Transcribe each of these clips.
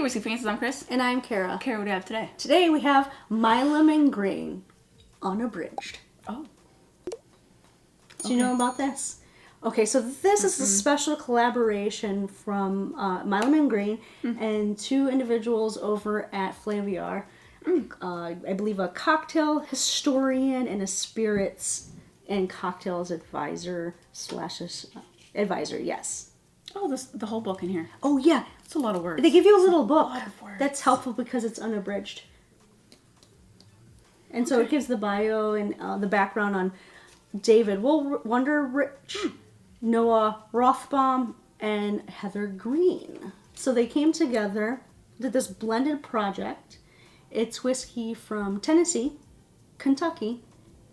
Hey, Whiskey Fancies, I'm Chris. And I'm Kara. Kara, what do you have today? Today we have Milam Greene, Unabridged. Oh. Do you know about this? Okay, so this is a special collaboration from Milam Greene and two individuals over at Flaviar. I believe a cocktail historian and a spirits and cocktails advisor / advisor, yes. Oh, the whole book in here. Oh, yeah. It's a lot of words. They give you a little book. A lot of words. That's helpful because it's unabridged. And so it gives the bio and the background on David Wonderrich, Noah Rothbaum, and Heather Green. So they came together, did this blended project. It's whiskey from Tennessee, Kentucky,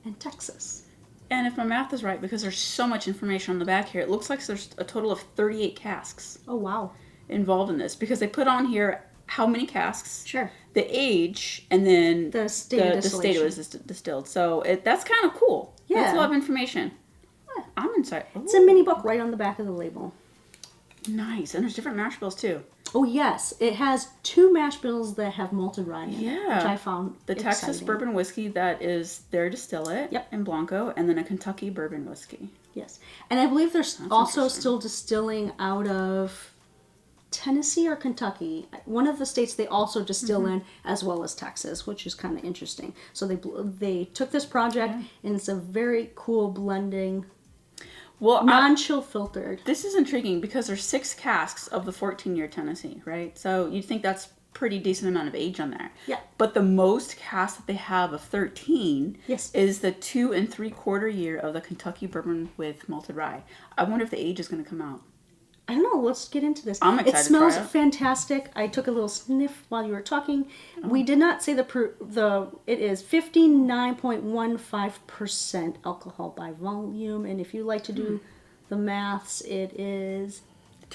and Texas. And if my math is right, because there's so much information on the back here, it looks like there's a total of 38 casks. Oh, wow. Involved in this. Because they put on here how many casks, Sure, the age, and then the state of the state it distillation. was distilled. So that's kind of cool. Yeah. That's a lot of information. Yeah. I'm inside. It's a mini book right on the back of the label. Nice. And there's different mash bills, too. Oh, yes. It has 2 mash bills that have malted rye in it, Yeah. which I found The Texas exciting. bourbon whiskey that is their distillate Yep. in Blanco, and then a Kentucky bourbon whiskey. Yes. And I believe they're also interesting. still distilling out of Tennessee or Kentucky. One of the states they also distill in, as well as Texas, which is kind of interesting. So they took this project, and it's a very cool blending, Well, non-chill filtered. this is intriguing because there's 6 casks of the 14-year Tennessee, right? So you'd think that's pretty decent amount of age on there. Yeah. But the most casks that they have of 13 Yes. is the 2 3/4 year of the Kentucky bourbon with malted rye. I wonder if the age is going to come out. I don't know. Let's get into this. I'm excited It to smells try it. fantastic. I took a little sniff while you were talking. We did not say it is 59.15% alcohol by volume, and if you like to do the maths, Too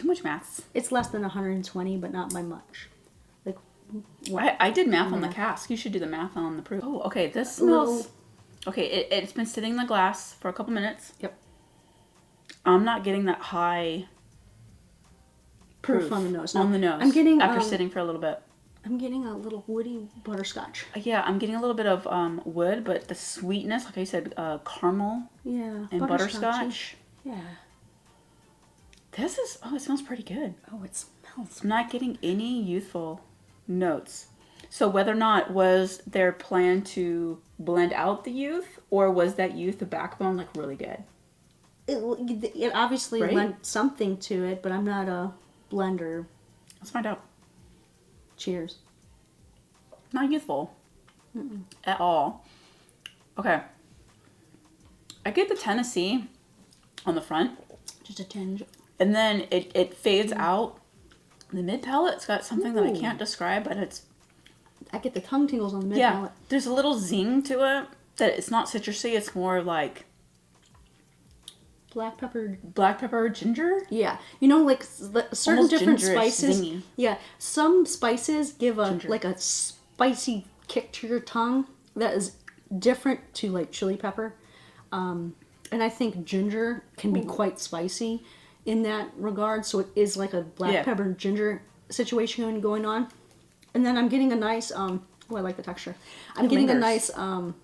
much maths. it's less than 120, but not by much. Like I did math on the cask. You should do the math on the proof. Oh, okay. This smells... Okay, it's been sitting in the glass for a couple minutes. Yep. I'm not getting that high Proof on the nose. No, on the nose. I'm getting after sitting for a little bit. I'm getting a little woody butterscotch. Yeah, I'm getting a little bit of wood, but the sweetness, like I said, caramel Yeah. and butterscotch. Yeah. This is it smells pretty good. Oh, it smells. I'm not getting any youthful notes. So whether or not was their plan to blend out the youth, or was that youth the backbone like really good? It obviously Right? lent something to it, but I'm not a blender. Let's find out. Cheers. Not youthful at all. Okay. I get the Tennessee on the front, Just a tinge. and then it fades out. The mid palate's got something that I can't describe, but it's I get the tongue tingles on the mid yeah. palate. There's a little zing to it that it's not citrusy. It's more like Black pepper. black pepper, ginger. Yeah. You know, like certain Almost different gingerish, spices. zingy. Yeah. Some spices give Ginger. like a spicy kick to your tongue that is different to like chili pepper. And I think ginger can be quite spicy in that regard. So it is like a black pepper and ginger situation going on. And then I'm getting a nice, I like the texture. I'm getting a lingers. nice, Oh,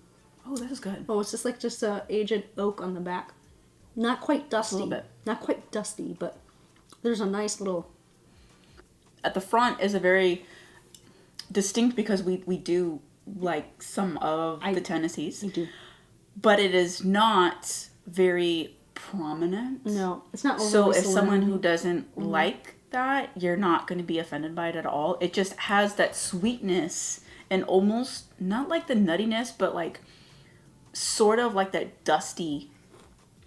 this is good. it's just like a aged oak on the back. Not quite dusty. A little bit. Not quite dusty, but there's a nice little... At the front is a very distinct, because we do like some of the Tennessees. I do. But it is not very prominent. No, it's not overly So if salami. someone who doesn't like that, you're not going to be offended by it at all. It just has that sweetness and almost not like the nuttiness, but like sort of like that dusty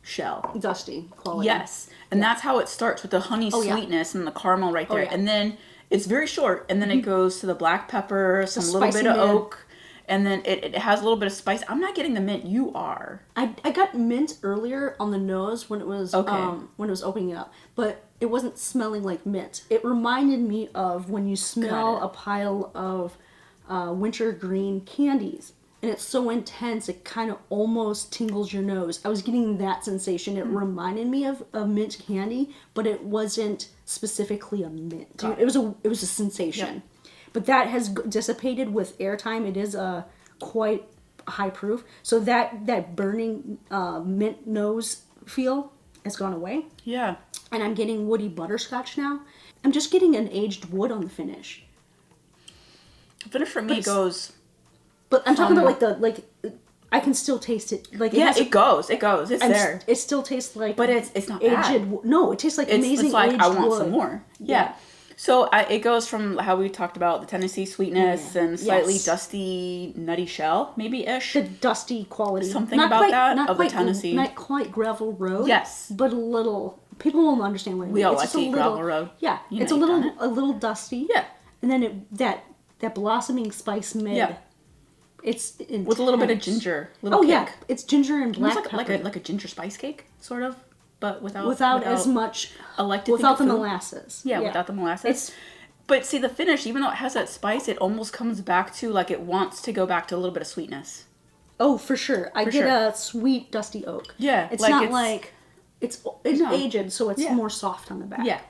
shell. Dusty quality. Yes. And that's how it starts, with the honey Oh, yeah. sweetness and the caramel right there. yeah. And then it's very short, and then it goes to the black pepper, some little spicy bit of mint. oak, and then it has a little bit of spice. I'm not getting the mint. You are. I got mint earlier on the nose when it was when it was opening it up, but it wasn't smelling like mint. It reminded me of when you smell Got it. a pile of wintergreen candies. And it's so intense, it kind of almost tingles your nose. I was getting that sensation. It reminded me of a mint candy, but it wasn't specifically a mint. Got It was a sensation. but that has dissipated with airtime. It is quite high proof, so that burning mint nose feel has gone away. Yeah. And I'm getting woody butterscotch now. I'm just getting an aged wood on the finish. The finish for me goes... But I'm talking about I can still taste it. Like it goes. It's there. It still tastes like... But it's not aged bad. No, it tastes like amazing it's like, aged I want wood. some more. Yeah. So it goes from how we talked about the Tennessee sweetness and slightly dusty, nutty shell, maybe-ish. The dusty quality. Something about that of the Tennessee. Not quite gravel road. Yes. But a little... People won't understand what I mean. We all like to eat gravel road. Yeah. It's a little dusty. Yeah. And then that blossoming spice mid. Yeah. It's intense. With a little bit of ginger. Kick. Yeah. It's ginger and black pepper. Like a ginger spice cake, sort of. But without as much, without the molasses. Yeah, without the molasses. But see, the finish, even though it has that spice, it almost comes back to, like, it wants to go back to a little bit of sweetness. Oh, for sure. I get a sweet, dusty oak. Yeah. It's it's aged, so it's more soft on the back. Yeah.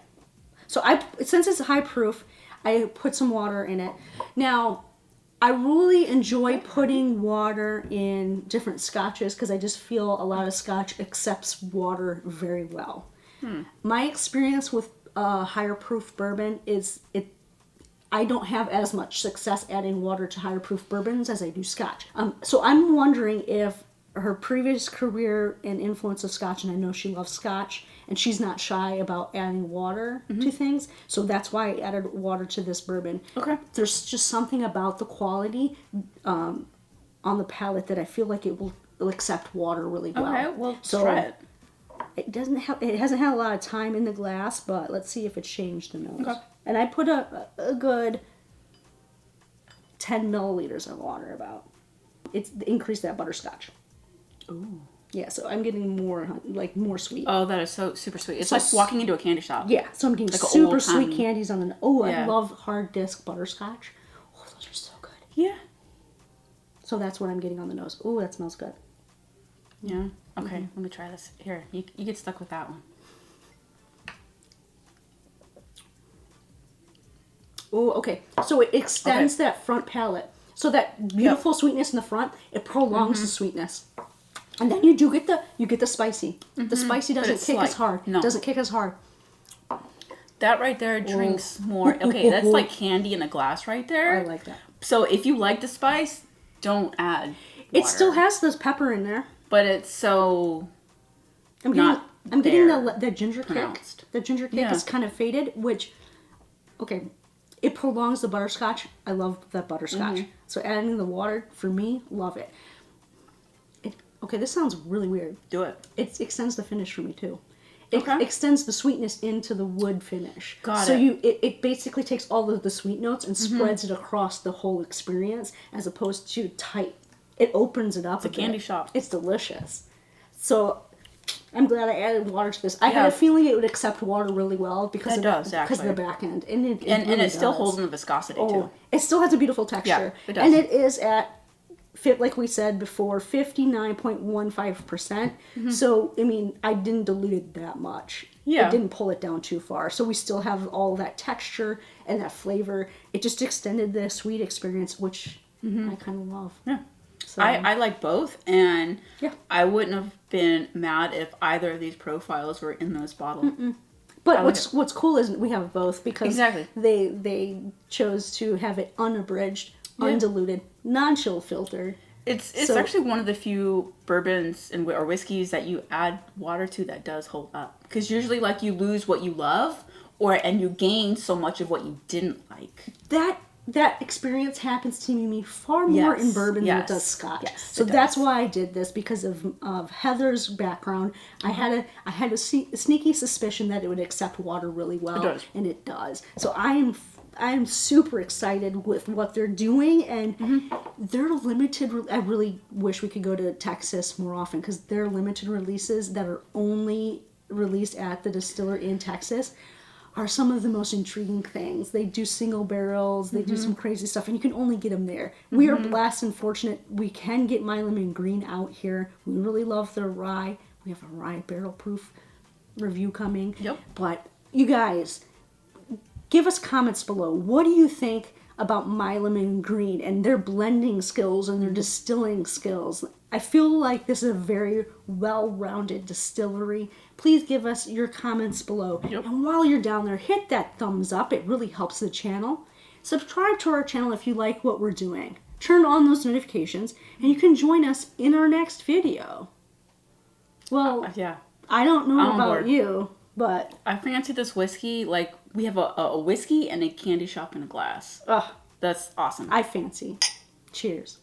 So since it's high proof, I put some water in it. Now, I really enjoy putting water in different scotches because I just feel a lot of scotch accepts water very well. My experience with higher proof bourbon is I don't have as much success adding water to higher proof bourbons as I do scotch. So I'm wondering if her previous career and influence of scotch, and I know she loves scotch, and she's not shy about adding water to things, so that's why I added water to this bourbon. Okay. There's just something about the quality on the palate that I feel like it will accept water really well. Okay, well, try it. It hasn't had a lot of time in the glass, but let's see if it changed the nose. Okay. And I put a good 10 milliliters of water about. It's increased that butterscotch. Ooh. Yeah, so I'm getting more sweet. Oh, that is so super sweet. It's like walking into a candy shop. Yeah, so I'm getting super sweet candies on the... Oh, I love hard disc butterscotch. Oh, those are so good. Yeah. So that's what I'm getting on the nose. Oh, that smells good. Yeah. Okay, let me try this. Here, you get stuck with that one. Oh, okay. So it extends that front palate. So that beautiful sweetness in the front, it prolongs the sweetness. And then you get the spicy. The spicy doesn't kick as hard. No. Doesn't kick as hard. That right there drinks more. Okay, that's like candy in a glass right there. I like that. So if you like the spice, don't add water. It still has this pepper in there. But it's so I'm getting the ginger pronounced. Kick. The ginger kick is kind of faded, which, okay, it prolongs the butterscotch. I love that butterscotch. So adding the water, for me, love it. Okay, this sounds really weird. Do it. It extends the finish for me, too. It extends the sweetness into the wood finish. Got it. So it basically takes all of the sweet notes and spreads it across the whole experience as opposed to tight. It opens it up. It's a candy shop. It's delicious. So I'm glad I added water to this. I had a feeling it would accept water really well because of the back end. And it still holds in the viscosity, too. It still has a beautiful texture. Yeah, it does. And it is at... like we said before, 59.15%. So, I mean, I didn't dilute it that much. Yeah. It didn't pull it down too far. So we still have all that texture and that flavor. It just extended the sweet experience, which I kind of love. Yeah. So, I like both, and I wouldn't have been mad if either of these profiles were in this bottle. But what's cool is we have both because they chose to have it unabridged, undiluted, non-chill filtered. It's actually one of the few bourbons or whiskeys that you add water to that does hold up. Because usually, like, you lose what you love, and you gain so much of what you didn't like. That experience happens to me far more in bourbon than it does scotch. Yes, so that's why I did this, because of Heather's background. I had a sneaky suspicion that it would accept water really well, it does. And it does. So I am super excited with what they're doing, and they're limited. I really wish we could go to Texas more often because they're limited releases that are only released at the distillery in Texas are some of the most intriguing things. They do single barrels, they do some crazy stuff, and you can only get them there. We are blessed and fortunate. We can get Milam Greene out here. We really love their rye. We have a rye barrel proof review coming. Yep. But you guys, give us comments below. What do you think about Milam Greene and their blending skills and their distilling skills. I feel like this is a very well-rounded distillery. Please give us your comments below. Yep. And while you're down there, hit that thumbs up. It really helps the channel. Subscribe to our channel if you like what we're doing. Turn on those notifications, and you can join us in our next video. Well, yeah. I don't know I'm about bored. you, but I fancy this whiskey. Like, we have a whiskey and a candy shop in a glass. ugh, That's awesome. I fancy. Cheers.